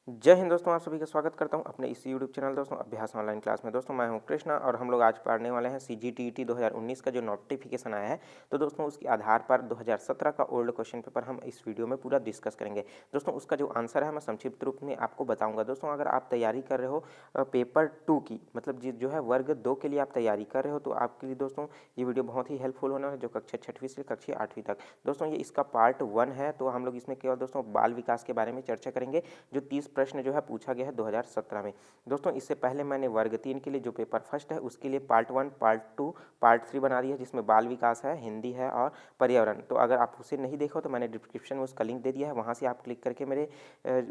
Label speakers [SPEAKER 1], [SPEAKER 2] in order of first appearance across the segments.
[SPEAKER 1] जय हिंद दोस्तों, आप सभी का स्वागत करता हूं अपने इस यूट्यूब चैनल दोस्तों अभ्यास ऑनलाइन क्लास में। दोस्तों मैं हूं कृष्णा और हम लोग आज पढ़ने वाले हैं CGTET 2019 का जो नोटिफिकेशन आया है। तो दोस्तों उसके आधार पर 2017 का ओल्ड क्वेश्चन पेपर हम इस वीडियो में पूरा डिस्कस करेंगे। दोस्तों उसका जो आंसर है मैं संक्षिप्त रूप में आपको बताऊँगा। दोस्तों अगर आप तैयारी कर रहे हो पेपर 2 की, मतलब जो है वर्ग 2 के लिए आप तैयारी कर रहे हो, तो आपके लिए दोस्तों ये वीडियो बहुत ही हेल्पफुल होना है, जो कक्षा 6वीं से कक्षा 8वीं तक। दोस्तों ये इसका पार्ट 1 है, तो हम लोग इसमें केवल दोस्तों बाल विकास के बारे में चर्चा करेंगे। जो 30 प्रश्न जो है पूछा गया है 2017 में। दोस्तों इससे पहले मैंने वर्ग 3 के लिए जो पेपर फर्स्ट है उसके लिए पार्ट 1, पार्ट 2, पार्ट 3 बना दिया है, जिसमें बाल विकास है, हिंदी है और पर्यावरण। तो अगर आप उसे नहीं देखो तो मैंने डिस्क्रिप्शन में उसका लिंक दे दिया है, वहाँ से आप क्लिक करके मेरे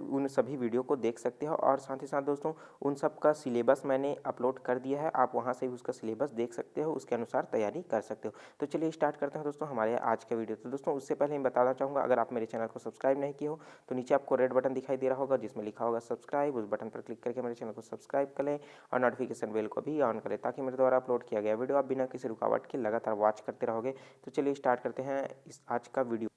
[SPEAKER 1] उन सभी वीडियो को देख सकते हो। और साथ ही साथ दोस्तों उन सब का सिलेबस मैंने अपलोड कर दिया है, आप वहाँ से भी उसका सिलेबस देख सकते हो, उसके अनुसार तैयारी कर सकते हो। तो चलिए स्टार्ट करते हैं दोस्तों हमारे आज का वीडियो। तो दोस्तों उससे पहले मैं बताना चाहूँगा, अगर आप मेरे चैनल को सब्सक्राइब नहीं किए हो तो नीचे आपको रेड बटन दिखाई दे रहा होगा जिसमें लिखा होगा सब्सक्राइब, उस बटन पर क्लिक करके मेरे चैनल को सब्सक्राइब कर लें और नोटिफिकेशन बेल को भी ऑन करें, ताकि मेरे द्वारा अपलोड किया गया वीडियो आप बिना किसी रुकावट के लगातार वॉच करते रहोगे। तो चलिए स्टार्ट करते हैं इस आज का वीडियो।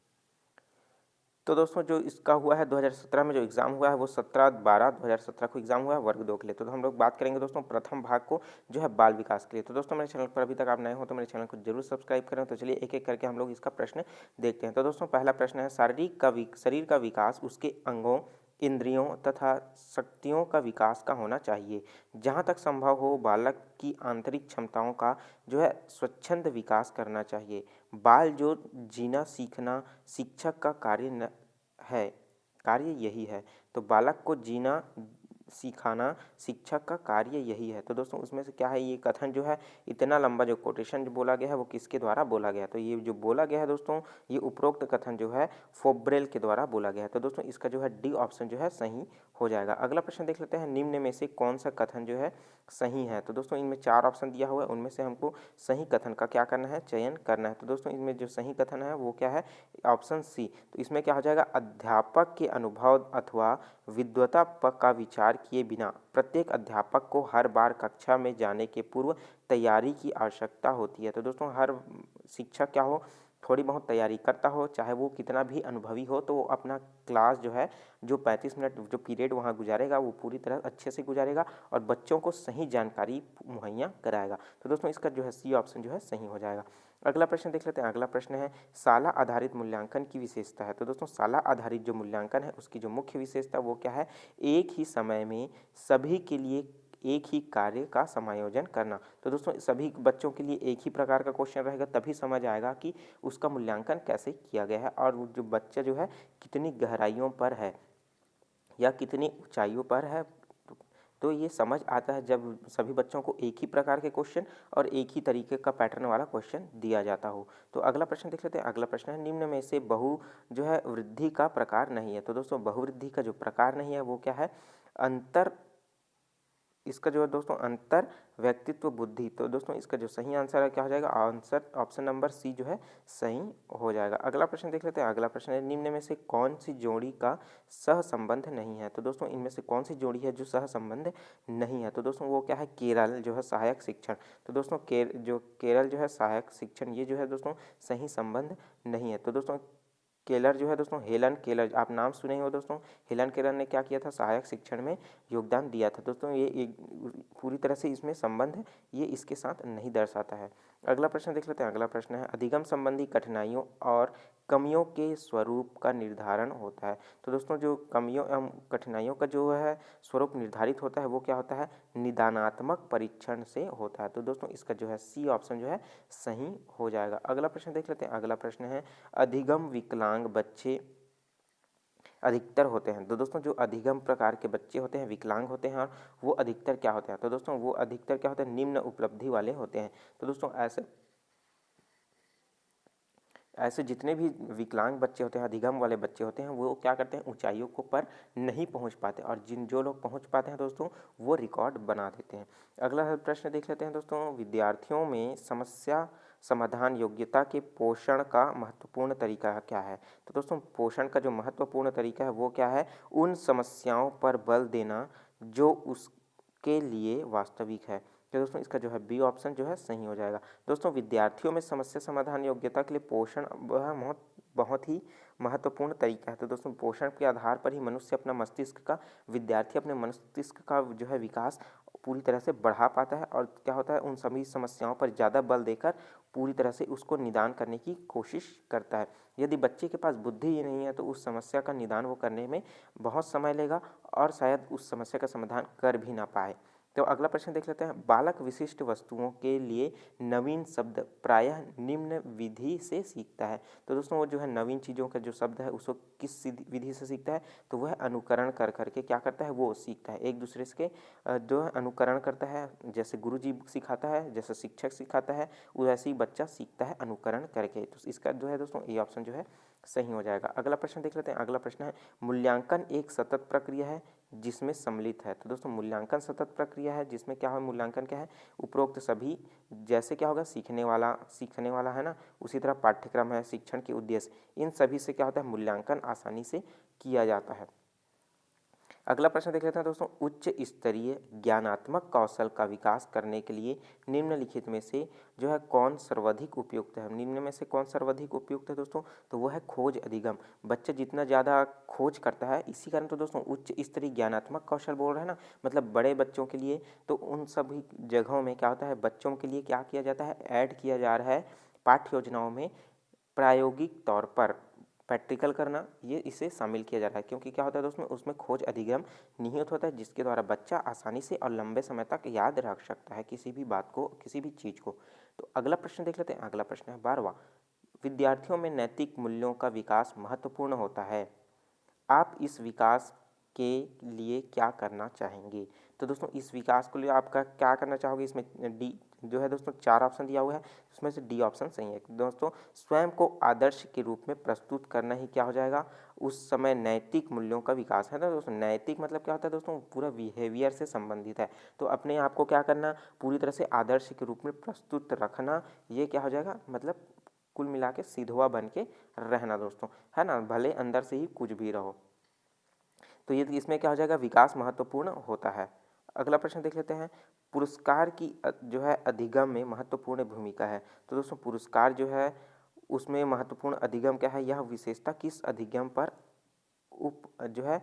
[SPEAKER 1] तो दोस्तों जो इसका हुआ है 2017 में जो एग्ज़ाम हुआ है वो 17/12/2017 को एग्ज़ाम हुआ है वर्ग 2 के लिए। तो हम लोग बात करेंगे दोस्तों प्रथम भाग को, जो है बाल विकास के लिए। तो दोस्तों मेरे चैनल पर अभी तक आप नए हो तो मेरे चैनल को जरूर सब्सक्राइब करें। तो चलिए एक एक करके हम लोग इसका प्रश्न देखते हैं। तो दोस्तों पहला प्रश्न है, शरीर का विकास उसके अंगों, इंद्रियों तथा शक्तियों का विकास का होना चाहिए। जहाँ तक संभव हो बालक की आंतरिक क्षमताओं का जो है स्वच्छंद विकास करना चाहिए। बाल जो जीना सीखना शिक्षक का है कार्य यही है। तो बालक को जीना सिखाना शिक्षक का कार्य यही है। तो दोस्तों उसमें से क्या है, ये कथन जो है इतना लंबा जो कोटेशन जो बोला गया है वो किसके द्वारा बोला गया है? तो ये जो बोला गया है दोस्तों, ये उपरोक्त कथन जो है फोब्रेल के द्वारा बोला गया है। तो दोस्तों इसका जो है डी ऑप्शन जो है सही हो जाएगा। अगला प्रश्न देख लेते हैं, निम्न में से कौन सा कथन जो है सही है? तो दोस्तों इनमें 4 ऑप्शन दिया हुआ है, उनमें से हमको सही कथन का क्या करना है, चयन करना है। तो दोस्तों इनमें जो सही कथन है वो क्या है, ऑप्शन सी। तो इसमें क्या हो जाएगा, अध्यापक के अनुभव अथवा विद्वता का विचार किए बिना प्रत्येक अध्यापक को हर बार कक्षा में जाने के पूर्व तैयारी की आवश्यकता होती है। तो दोस्तों हर शिक्षक क्या हो, थोड़ी बहुत तैयारी करता हो, चाहे वो कितना भी अनुभवी हो, तो वो अपना क्लास जो है जो 35 मिनट जो पीरियड वहाँ गुजारेगा वो पूरी तरह अच्छे से गुजारेगा और बच्चों को सही जानकारी मुहैया कराएगा। तो दोस्तों इसका जो है सी ऑप्शन जो है सही हो जाएगा। अगला प्रश्न देख लेते हैं। अगला प्रश्न है, शाला आधारित मूल्यांकन की विशेषता है। तो दोस्तों शाला आधारित जो मूल्यांकन है उसकी जो मुख्य विशेषता वो क्या है, एक ही समय में सभी के लिए एक ही कार्य का समायोजन करना। तो दोस्तों सभी बच्चों के लिए एक ही प्रकार का क्वेश्चन रहेगा, तभी समझ आएगा कि उसका मूल्यांकन कैसे किया गया है और वो जो बच्चा जो है कितनी गहराइयों पर है या कितनी ऊंचाइयों पर है। तो ये समझ आता है जब सभी बच्चों को एक ही प्रकार के क्वेश्चन और एक ही तरीके का पैटर्न वाला क्वेश्चन दिया जाता हो। तो अगला प्रश्न देख लेते हैं। अगला प्रश्न है, निम्न में से बहु जो है वृद्धि का प्रकार नहीं है। तो दोस्तों बहुवृद्धि का जो प्रकार नहीं है वो क्या है, अंतर, इसका जो है दोस्तों अंतर व्यक्तित्व बुद्धि। तो दोस्तों इसका जो सही आंसर है क्या हो जाएगा, आंसर ऑप्शन नंबर सी जो है सही हो जाएगा। अगला प्रश्न देख लेते हैं। अगला प्रश्न है, निम्न में से कौन सी जोड़ी का सह संबंध नहीं है? तो दोस्तों इनमें से कौन सी जोड़ी है जो सह संबंध नहीं है? तो दोस्तों वो क्या है, केरल जो है सहायक शिक्षण। तो दोस्तों केरल जो है सहायक शिक्षण, ये जो है दोस्तों सही संबंध नहीं है। तो दोस्तों केलर जो है दोस्तों, हेलन केलर, आप नाम सुने हो दोस्तों, हेलन केलर ने क्या किया था, सहायक शिक्षण में योगदान दिया था। दोस्तों ये एक पूरी तरह से इसमें संबंध ये इसके साथ नहीं दर्शाता है। अगला प्रश्न देख लेते हैं। अगला प्रश्न है, अधिगम संबंधी कठिनाइयों और कमियों के स्वरूप का निर्धारण होता है। तो दोस्तों जो कमियों एवं कठिनाइयों का जो है स्वरूप निर्धारित होता है वो क्या होता है, निदानात्मक परीक्षण से होता है। तो दोस्तों इसका जो है सी ऑप्शन जो है सही हो जाएगा। अगला प्रश्न देख लेते हैं। अगला प्रश्न है, अधिगम विकलांग बच्चे अधिकतर होते हैं। तो दोस्तों जो अधिगम प्रकार के बच्चे होते हैं विकलांग होते हैं और वो अधिकतर क्या होते हैं? तो दोस्तों वो अधिकतर क्या होते हैं, निम्न उपलब्धि वाले होते हैं। तो दोस्तों ऐसे ऐसे जितने भी विकलांग बच्चे होते हैं, अधिगम वाले बच्चे होते हैं, वो क्या करते हैं, ऊंचाइयों को पर नहीं पहुंच पाते और जो लोग पहुंच पाते हैं दोस्तों वो रिकॉर्ड बना देते हैं। अगला प्रश्न देख लेते हैं दोस्तों, विद्यार्थियों में समस्या समाधान योग्यता के पोषण का महत्वपूर्ण तरीका क्या है? तो दोस्तों पोषण का जो महत्वपूर्ण तरीका है वो क्या है, उन समस्याओं पर बल देना जो उसके लिए वास्तविक है। तो दोस्तों इसका जो है बी ऑप्शन जो है सही हो जाएगा। दोस्तों विद्यार्थियों में समस्या समाधान योग्यता के लिए पोषण वह बहुत बहुत ही महत्वपूर्ण तरीका है। तो दोस्तों पोषण के आधार पर ही मनुष्य अपना मस्तिष्क का विद्यार्थी अपने मस्तिष्क का जो है विकास पूरी तरह से बढ़ा पाता है और क्या होता है उन सभी समस्याओं पर ज़्यादा बल देकर पूरी तरह से उसको निदान करने की कोशिश करता है। यदि बच्चे के पास बुद्धि ही नहीं है तो उस समस्या का निदान वो करने में बहुत समय लेगा और शायद उस समस्या का समाधान कर भी ना पाए। तो अगला प्रश्न देख लेते हैं। बालक विशिष्ट वस्तुओं के लिए नवीन शब्द प्रायः निम्न विधि से सीखता है। तो दोस्तों वो जो है नवीन चीज़ों का जो शब्द है उसको किस विधि से सीखता है, तो वह अनुकरण कर करके क्या करता है वो सीखता है। एक दूसरे के जो है अनुकरण करता है, जैसे गुरुजी सिखाता है, जैसे शिक्षक सिखाता है, वैसे ही बच्चा सीखता है अनुकरण करके। तो इसका जो है दोस्तों ये ऑप्शन जो है सही हो जाएगा। अगला प्रश्न देख लेते हैं। अगला प्रश्न है मूल्यांकन एक सतत प्रक्रिया है जिसमें सम्मिलित है। तो दोस्तों मूल्यांकन सतत प्रक्रिया है जिसमें क्या है, मूल्यांकन क्या है, उपरोक्त सभी जैसे क्या होगा सीखने वाला है ना, उसी तरह पाठ्यक्रम है, शिक्षण के उद्देश्य, इन सभी से क्या होता है मूल्यांकन आसानी से किया जाता है। अगला प्रश्न देख लेते हैं दोस्तों। उच्च स्तरीय ज्ञानात्मक कौशल का विकास करने के लिए निम्नलिखित में से जो है कौन सर्वाधिक उपयुक्त है। निम्न में से कौन सर्वाधिक उपयुक्त है दोस्तों, तो वो है खोज अधिगम। बच्चा जितना ज़्यादा खोज करता है, इसी कारण तो दोस्तों उच्च स्तरीय ज्ञानात्मक कौशल बोल रहे हैं ना, मतलब बड़े बच्चों के लिए। तो उन सभी जगहों में क्या होता है, बच्चों के लिए क्या किया जाता है, ऐड किया जा रहा है पाठ्य योजनाओं में प्रायोगिक तौर पर प्रैक्टिकल करना, ये इसे शामिल किया जा रहा है। क्योंकि क्या होता है दोस्तों उसमें खोज अधिगम निहित होता है जिसके द्वारा बच्चा आसानी से और लंबे समय तक याद रख सकता है किसी भी बात को, किसी भी चीज़ को। तो अगला प्रश्न देख लेते हैं। अगला प्रश्न है 12वां। विद्यार्थियों में नैतिक मूल्यों का विकास महत्वपूर्ण होता है, आप इस विकास के लिए क्या करना चाहेंगे। तो दोस्तों इस विकास को लिए आपका क्या करना चाहोगे, इसमें डी जो है दोस्तों 4 ऑप्शन दिया हुआ है, उसमें से डी ऑप्शन सही है। दोस्तों स्वयं को आदर्श के रूप में प्रस्तुत करना ही क्या हो जाएगा, उस समय नैतिक मूल्यों का विकास है ना दोस्तों। नैतिक मतलब क्या होता है दोस्तों, पूरा बिहेवियर से संबंधित है। तो अपने आप को क्या करना, पूरी तरह से आदर्श के रूप में प्रस्तुत रखना, ये क्या हो जाएगा, मतलब कुल मिला के सीधुआ बन के रहना दोस्तों, है ना, भले अंदर से ही कुछ भी रहो। तो ये इसमें क्या हो जाएगा, विकास महत्वपूर्ण होता है। अगला प्रश्न देख लेते हैं। पुरस्कार की जो है अधिगम में महत्वपूर्ण भूमिका है। तो दोस्तों पुरस्कार जो है उसमें महत्वपूर्ण अधिगम क्या है, यह विशेषता किस अधिगम पर जो है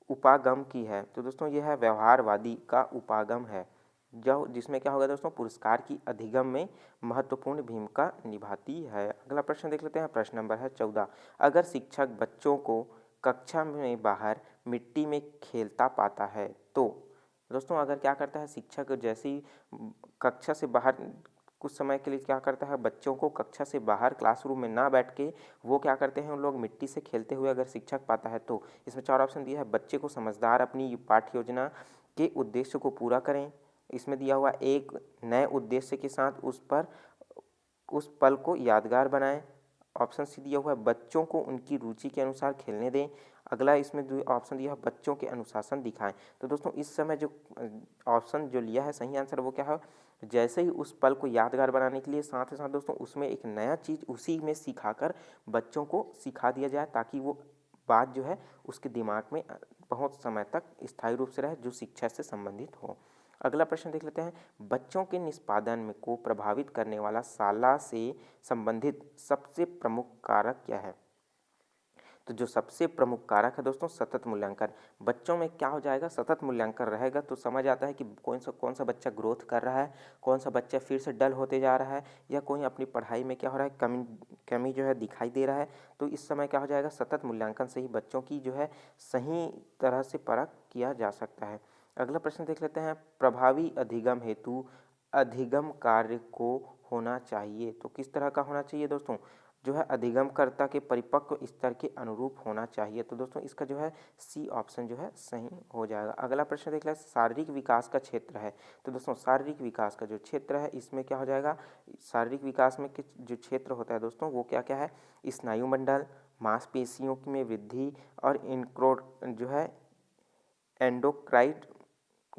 [SPEAKER 1] उपागम की है। तो दोस्तों यह है व्यवहारवादी का उपागम है, जो जिसमें क्या होगा दोस्तों पुरस्कार की अधिगम में महत्वपूर्ण भूमिका निभाती है। अगला प्रश्न देख लेते हैं। प्रश्न नंबर है 14। अगर शिक्षक बच्चों को कक्षा में बाहर मिट्टी में खेलता पाता है तो दोस्तों अगर क्या करता है शिक्षक, जैसे ही कक्षा से बाहर कुछ समय के लिए क्या करता है, बच्चों को कक्षा से बाहर क्लासरूम में ना बैठ के वो क्या करते हैं, उन लोग मिट्टी से खेलते हुए अगर शिक्षक पाता है तो इसमें 4 ऑप्शन दिया है। बच्चे को समझदार अपनी पाठ्य योजना के उद्देश्य को पूरा करें, इसमें दिया हुआ एक नए उद्देश्य के साथ उस पल को यादगार बनाएं। ऑप्शन सी दिया हुआ है बच्चों को उनकी रुचि के अनुसार खेलने दें। अगला इसमें ऑप्शन दिया है बच्चों के अनुशासन दिखाएं। तो दोस्तों इस समय जो ऑप्शन जो लिया है सही आंसर वो क्या है, जैसे ही उस पल को यादगार बनाने के लिए साथ ही साथ दोस्तों उसमें एक नया चीज़ उसी में सिखाकर बच्चों को सिखा दिया जाए ताकि वो बात जो है उसके दिमाग में बहुत समय तक स्थायी रूप से रहे, जो शिक्षा से संबंधित हो। अगला प्रश्न देख लेते हैं। बच्चों के निष्पादन में को प्रभावित करने वाला शाला से संबंधित सबसे प्रमुख कारक क्या है। तो जो सबसे प्रमुख कारक है दोस्तों सतत मूल्यांकन। बच्चों में क्या हो जाएगा, सतत मूल्यांकन रहेगा तो समझ आता है कि कौन सा बच्चा ग्रोथ कर रहा है, कौन सा बच्चा फिर से डल होते जा रहा है, या कोई अपनी पढ़ाई में क्या हो रहा है कमी जो है दिखाई दे रहा है। तो इस समय क्या हो जाएगा, सतत मूल्यांकन से ही बच्चों की जो है सही तरह से परख किया जा सकता है। अगला प्रश्न देख लेते हैं। प्रभावी अधिगम हेतु अधिगम कार्य को होना चाहिए। तो किस तरह का होना चाहिए दोस्तों, जो है अधिगमकर्ता के परिपक्व स्तर के अनुरूप होना चाहिए। तो दोस्तों इसका जो है सी ऑप्शन जो है सही हो जाएगा। अगला प्रश्न देख लें। शारीरिक विकास का क्षेत्र है। तो दोस्तों शारीरिक विकास का जो क्षेत्र है इसमें क्या हो जाएगा, शारीरिक विकास में जो क्षेत्र होता है दोस्तों वो क्या क्या है, स्नायु मंडल, मांसपेशियों में वृद्धि और इनक्रो जो है एंडोक्राइन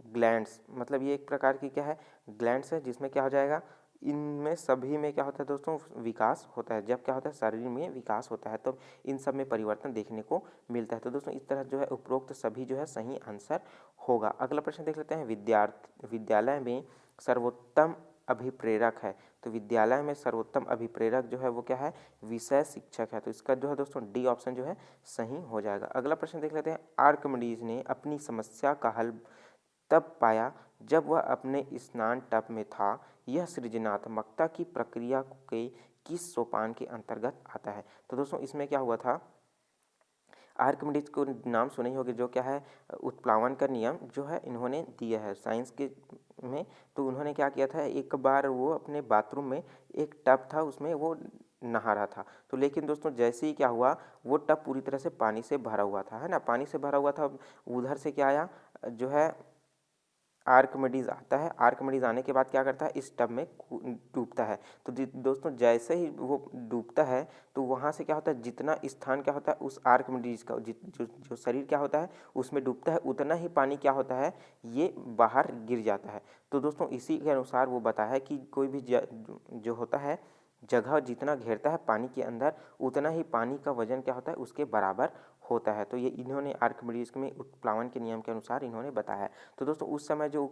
[SPEAKER 1] ग्लैंड्स, मतलब ये एक प्रकार की क्या है ग्लैंड्स है जिसमें क्या हो जाएगा, इनमें सभी में क्या होता है दोस्तों विकास होता है। जब क्या होता है शरीर में विकास होता है तो इन सब में परिवर्तन देखने को मिलता है। तो दोस्तों इस तरह जो है उपरोक्त सभी जो है सही आंसर होगा। अगला प्रश्न देख लेते हैं। विद्यालय में सर्वोत्तम अभिप्रेरक है। तो विद्यालय में सर्वोत्तम अभिप्रेरक जो है वो क्या है, विषय शिक्षक है। तो इसका जो है दोस्तों डी ऑप्शन जो है सही हो जाएगा। अगला प्रश्न देख लेते हैं। आर्किमिडीज ने अपनी समस्या का हल तब पाया जब वह अपने स्नान टब में था। यह सृजनात्मकता की प्रक्रिया के किस सोपान के अंतर्गत आता है। तो दोस्तों इसमें क्या हुआ था, आर्किमिडीज को नाम सुने ही होंगे, जो क्या है उत्प्लावन का नियम जो है इन्होंने दिया है साइंस के में। तो उन्होंने क्या किया था, एक बार वो अपने बाथरूम में एक टब था उसमें वो नहा रहा था। तो लेकिन दोस्तों जैसे ही क्या हुआ, वो टब पूरी तरह से पानी से भरा हुआ था, है ना, पानी से भरा हुआ था। उधर से क्या आया जो है आर्किमिडीज आता है। आर्किमिडीज आने के बाद क्या करता है, इस टब में डूबता है। तो दोस्तों जैसे ही वो डूबता है तो वहाँ से क्या होता है, जितना स्थान क्या होता है उस आर्किमिडीज का जो शरीर क्या होता है उसमें डूबता है, उतना ही पानी क्या होता है ये बाहर गिर जाता है। तो दोस्तों इसी के अनुसार वो बताया है कि कोई भी जो होता है जगह जितना घेरता है पानी के अंदर, उतना ही पानी का वजन क्या होता है उसके बराबर होता है। तो ये इन्होंने आर्किमिडीज में उत्प्लावन के नियम के अनुसार इन्होंने बताया है। तो दोस्तों उस समय जो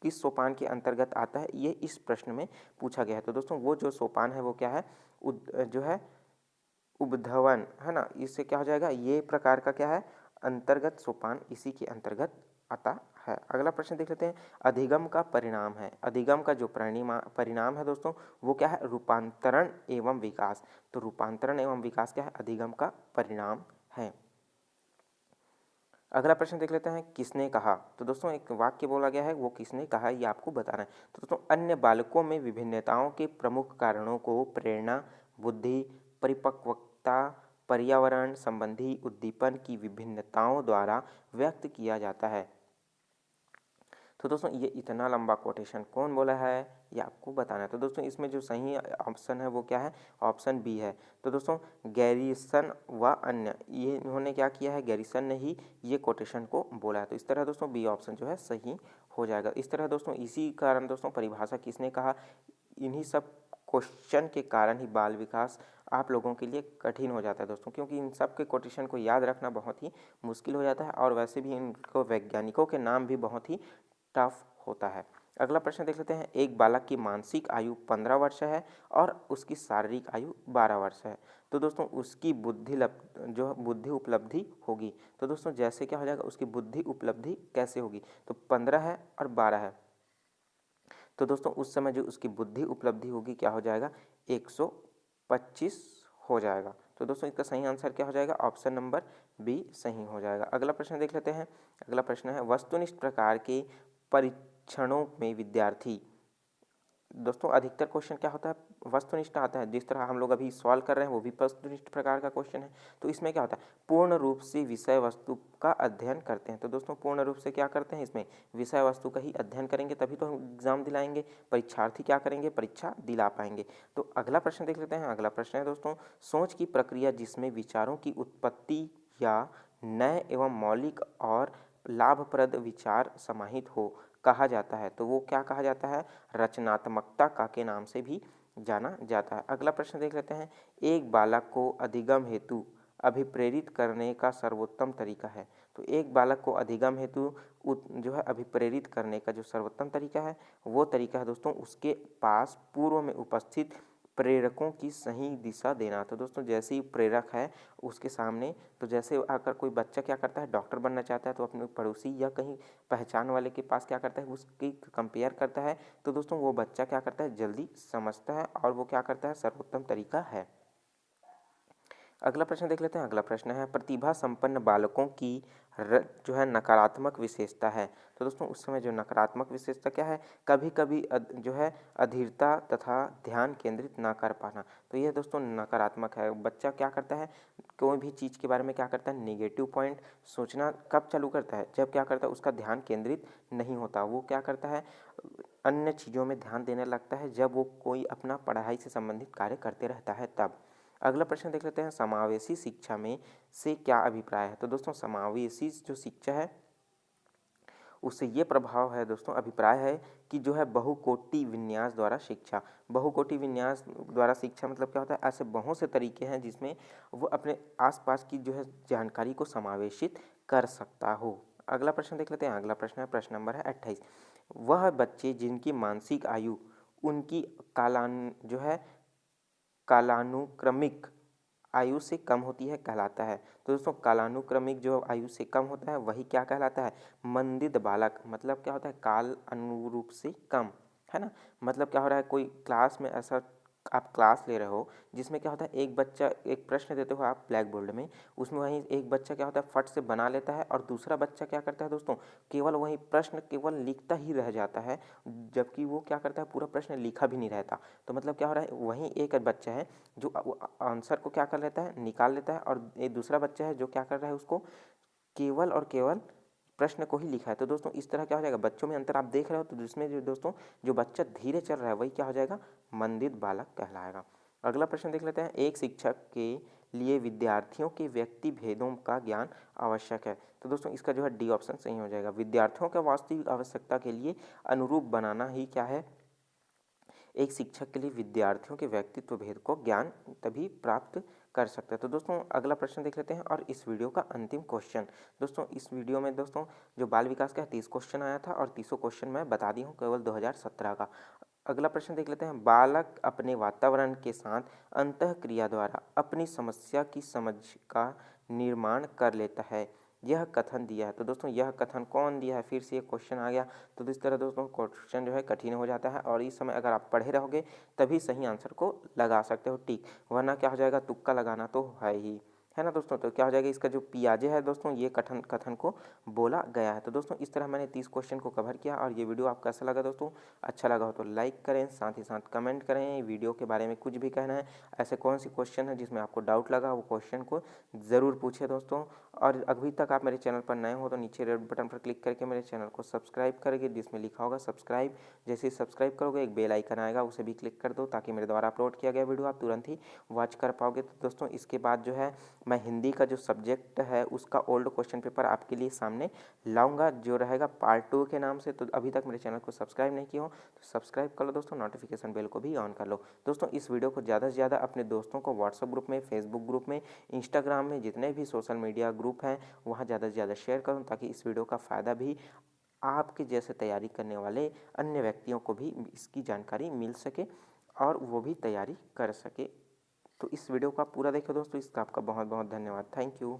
[SPEAKER 1] किस सोपान के अंतर्गत आता है ये इस प्रश्न में पूछा गया है। तो दोस्तों वो जो सोपान है वो क्या है, जो है उद्भवन, है ना, इससे क्या हो जाएगा, ये प्रकार का क्या है अंतर्गत सोपान इसी के अंतर्गत आता है। अगला प्रश्न देख लेते हैं। अधिगम का परिणाम है। अधिगम का जो परिणाम है दोस्तों वो क्या है, रूपांतरण एवं विकास। तो रूपांतरण एवं विकास क्या है, अधिगम का परिणाम है। अगला प्रश्न देख लेते हैं। किसने कहा। तो दोस्तों एक वाक्य बोला गया है, वो किसने कहा ये आपको बताना है। तो दोस्तों अन्य बालकों में विभिन्नताओं के प्रमुख कारणों को प्रेरणा, बुद्धि, परिपक्वता, पर्यावरण संबंधी उद्दीपन की विभिन्नताओं द्वारा व्यक्त किया जाता है। तो दोस्तों ये इतना लंबा कोटेशन कौन बोला है ये आपको बताना है। तो दोस्तों इसमें जो सही ऑप्शन है वो क्या है, ऑप्शन बी है। तो दोस्तों गैरिसन व अन्य, ये इन्होंने क्या किया है, गैरिसन ने ही ये कोटेशन को बोला है। तो इस तरह दोस्तों बी ऑप्शन जो है सही हो जाएगा। इस तरह दोस्तों इसी कारण दोस्तों परिभाषा किसने कहा, इन्हीं सब क्वेश्चन के कारण ही बाल विकास आप लोगों के लिए कठिन हो जाता है दोस्तों, क्योंकि इन सब के कोटेशन को याद रखना बहुत ही मुश्किल हो जाता है और वैसे भी इनको वैज्ञानिकों के नाम भी बहुत ही टफ होता है। अगला प्रश्न देख लेते हैं। एक बालक की मानसिक आयु 15 वर्ष है और उसकी शारीरिक आयु 12 वर्ष है। तो दोस्तों उसकी बुद्धि उपलब्धि होगी। तो दोस्तों जैसे क्या हो जाएगा, उसकी बुद्धि उपलब्धि कैसे होगी, तो 15 है और 12 है। तो दोस्तों उस समय जो उसकी बुद्धि उपलब्धि होगी क्या हो जाएगा, 125 हो जाएगा। तो दोस्तों इसका सही आंसर क्या हो जाएगा, ऑप्शन नंबर बी सही हो जाएगा। अगला प्रश्न देख लेते हैं। अगला प्रश्न है वस्तुनिष्ठ प्रकार के परीक्षणों में विद्यार्थी। दोस्तों अधिकतर क्वेश्चन क्या होता है वस्तुनिष्ठ आता है, जिस तरह हम लोग अभी सॉल्व कर रहे हैं वो भी वस्तुनिष्ठ प्रकार का क्वेश्चन है। तो इसमें क्या होता है, पूर्ण रूप से विषय वस्तु का अध्ययन करते हैं। तो दोस्तों पूर्ण रूप से क्या करते हैं, इसमें विषय वस्तु का ही अध्ययन करेंगे तभी तो हम एग्जाम दिलाएंगे, परीक्षार्थी क्या करेंगे, परीक्षा दिला पाएंगे। तो अगला प्रश्न देख लेते हैं। अगला प्रश्न है दोस्तों, सोच की प्रक्रिया जिसमें विचारों की उत्पत्ति या नए एवं मौलिक और लाभप्रद विचार समाहित हो कहा जाता है। तो वो क्या कहा जाता है, रचनात्मकता का के नाम से भी जाना जाता है। अगला प्रश्न देख लेते हैं। एक बालक को अधिगम हेतु अभिप्रेरित करने का सर्वोत्तम तरीका है। तो एक बालक को अधिगम हेतु जो है अभिप्रेरित करने का जो सर्वोत्तम तरीका है वो तरीका है दोस्तों उसके पास पूर्व में उपस्थित प्रेरकों की सही दिशा देना। तो दोस्तों जैसे ही प्रेरक है उसके सामने, तो जैसे आकर कोई बच्चा क्या करता है, डॉक्टर बनना चाहता है तो अपने पड़ोसी या कहीं पहचान वाले के पास क्या करता है, उसकी कंपेयर करता है। तो दोस्तों वो बच्चा क्या करता है, जल्दी समझता है और वो क्या करता है, सर्वोत्तम तरीका है। अगला प्रश्न देख लेते हैं। अगला प्रश्न है प्रतिभा संपन्न बालकों की जो है नकारात्मक विशेषता है। तो दोस्तों उस समय जो नकारात्मक विशेषता क्या है, कभी कभी जो है अधीरता तथा ध्यान केंद्रित ना कर पाना। तो ये दोस्तों नकारात्मक है। बच्चा क्या करता है, कोई भी चीज़ के बारे में क्या करता है, नेगेटिव पॉइंट सोचना कब चालू करता है, जब क्या करता है उसका ध्यान केंद्रित नहीं होता। वो क्या करता है, अन्य चीज़ों में ध्यान देने लगता है जब वो कोई अपना पढ़ाई से संबंधित कार्य करते रहता है तब। अगला प्रश्न देख लेते हैं। समावेशी शिक्षा में से क्या अभिप्राय है। तो दोस्तों समावेशी जो शिक्षा है उससे ये प्रभाव है दोस्तों, अभिप्राय है कि जो है बहुकोटि विन्यास द्वारा शिक्षा। बहुकोटि विन्यास द्वारा शिक्षा मतलब क्या होता है, ऐसे बहुत से तरीके हैं जिसमें वो अपने आसपास की जो है जानकारी को समावेशित कर सकता हो। अगला प्रश्न देख लेते हैं। अगला प्रश्न है, प्रश्न नंबर है 28। वह बच्चे जिनकी मानसिक आयु उनकी कालानुक्रमिक आयु से कम होती है कहलाता है। तो दोस्तों कालानुक्रमिक जो आयु से कम होता है वही क्या कहलाता है, मंदित बालक। मतलब क्या होता है, काल अनुरूप से कम, है ना। मतलब क्या हो रहा है, कोई क्लास में ऐसा आप क्लास ले रहे हो जिसमें क्या होता है, एक बच्चा एक प्रश्न देते हो आप ब्लैक बोर्ड में, उसमें वहीं एक बच्चा क्या होता है फट से बना लेता है और दूसरा बच्चा क्या करता है दोस्तों, केवल वही प्रश्न केवल लिखता ही रह जाता है, जबकि वो क्या करता है पूरा प्रश्न लिखा भी नहीं रहता। तो मतलब क्या हो रहा है, वहीं एक बच्चा है जो आंसर को क्या कर लेता है, निकाल लेता है, और एक दूसरा बच्चा है जो क्या कर रहा है, उसको केवल और केवल प्रश्न को ही लिखा है। तो दोस्तों इस तरह क्या हो जाएगा, बच्चों में अंतर आप देख रहे हो, तो जिसमें जो दोस्तों जो बच्चा धीरे चल रहा है वही क्या हो जाएगा, मंदित बालक कहलाएगा। अगला प्रश्न देख लेते हैं, एक शिक्षक के लिए विद्यार्थियों के व्यक्ति भेदों का ज्ञान आवश्यक है। तो दोस्तों इसका जो है डी ऑप्शन सही हो जाएगा। विद्यार्थियों का वास्तविक आवश्यकता के लिए अनुरूप बनाना ही क्या है, एक शिक्षक के लिए विद्यार्थियों के व्यक्तित्व भेद को ज्ञान तभी प्राप्त कर सकते हैं। तो दोस्तों अगला प्रश्न देख लेते हैं और इस वीडियो का अंतिम क्वेश्चन। दोस्तों इस वीडियो में दोस्तों जो बाल विकास का 30 क्वेश्चन आया था और 30 क्वेश्चन मैं बता दी हूँ केवल 2017 का। अगला प्रश्न देख लेते हैं, बालक अपने वातावरण के साथ अंतःक्रिया द्वारा अपनी समस्या की समझ का निर्माण कर लेता है, यह कथन दिया है। तो दोस्तों यह कथन कौन दिया है, फिर से एक क्वेश्चन आ गया। तो इस तरह दोस्तों क्वेश्चन जो है कठिन हो जाता है, और इस समय अगर आप पढ़े रहोगे तभी सही आंसर को लगा सकते हो टिक, वरना क्या हो जाएगा, तुक्का लगाना तो है ही, है ना दोस्तों। तो क्या हो जाएगा, इसका जो पियाजे है दोस्तों ये कथन को बोला गया है। तो दोस्तों इस तरह मैंने 30 क्वेश्चन को कवर किया, और ये वीडियो आपको कैसा लगा दोस्तों, अच्छा लगा हो तो लाइक करें, साथ ही साथ कमेंट करें, वीडियो के बारे में कुछ भी कहना है, ऐसे कौन सी क्वेश्चन है जिसमें आपको डाउट लगा वो क्वेश्चन को ज़रूर पूछे दोस्तों। और अभी तक आप मेरे चैनल पर नए हो तो नीचे रेड बटन पर क्लिक करके मेरे चैनल को सब्सक्राइब करेंगे, जिसमें लिखा होगा सब्सक्राइब। जैसे ही सब्सक्राइब करोगे एक बेल आइकन आएगा, उसे भी क्लिक कर दो ताकि मेरे द्वारा अपलोड किया गया वीडियो आप तुरंत ही वॉच कर पाओगे। तो दोस्तों इसके बाद जो है मैं हिंदी का जो सब्जेक्ट है उसका ओल्ड क्वेश्चन पेपर आपके लिए सामने लाऊंगा, जो रहेगा पार्ट 2 के नाम से। तो अभी तक मेरे चैनल को सब्सक्राइब नहीं किया हो तो सब्सक्राइब कर लो दोस्तों, नोटिफिकेशन बेल को भी ऑन कर लो। दोस्तों इस वीडियो को ज़्यादा से ज़्यादा अपने दोस्तों को व्हाट्सएप ग्रुप में, फेसबुक ग्रुप में, इंस्टाग्राम में, जितने भी सोशल मीडिया ग्रुप हैं वहाँ ज़्यादा से ज़्यादा शेयर करूँ, ताकि इस वीडियो का फ़ायदा भी आपके जैसे तैयारी करने वाले अन्य व्यक्तियों को भी इसकी जानकारी मिल सके और वो भी तैयारी कर सके। तो इस वीडियो को आप पूरा देखो दोस्तों, इसका आपका बहुत बहुत धन्यवाद। Thank you.